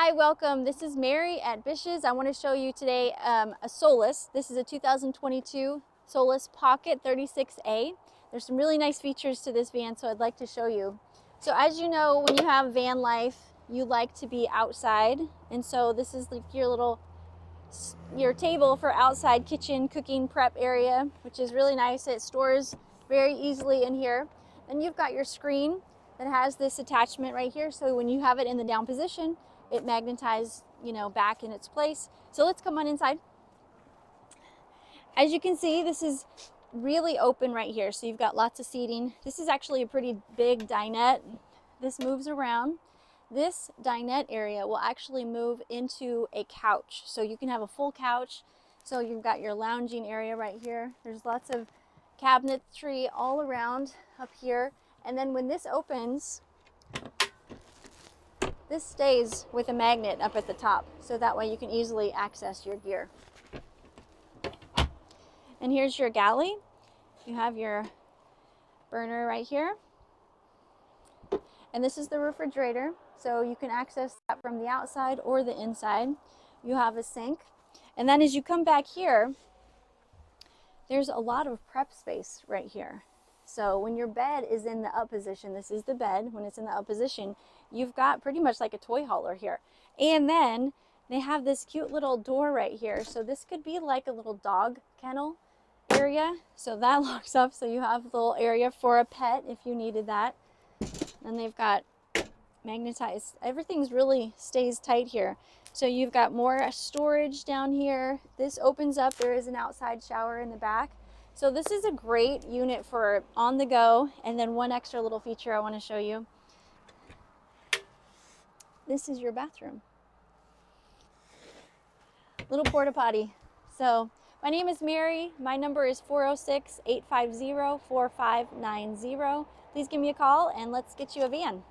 Hi, welcome. This is Mary at BISH'S. I want to show you today a Solis. This is a 2022 Solis Pocket 36A. There's some really nice features to this van, so I'd like to show you. So as you know, when you have van life, you like to be outside. And so this is like your table for outside kitchen cooking prep area, which is really nice. It stores very easily in here. Then you've got your screen that has this attachment right here. So when you have it in the down position, it magnetizes, back in its place. So let's come on inside. As you can see, this is really open right here. So you've got lots of seating. This is actually a pretty big dinette. This moves around. This dinette area will actually move into a couch. So you can have a full couch. So you've got your lounging area right here. There's lots of cabinetry all around up here. And then when this opens, this stays with a magnet up at the top, so that way you can easily access your gear. And here's your galley. You have your burner right here. And this is the refrigerator, so you can access that from the outside or the inside. You have a sink. And then as you come back here, there's a lot of prep space right here. So when your bed is in the up position, this is the bed, when it's in the up position, you've got pretty much like a toy hauler here. And then they have this cute little door right here. So this could be like a little dog kennel area. So that locks up, so you have a little area for a pet if you needed that. And they've got magnetized, everything's really stays tight here. So you've got more storage down here. This opens up, there is an outside shower in the back. So this is a great unit for on the go. And then one extra little feature I want to show you. This is your bathroom. Little porta potty. So my name is Mary. My number is 406-850-4590. Please give me a call and let's get you a van.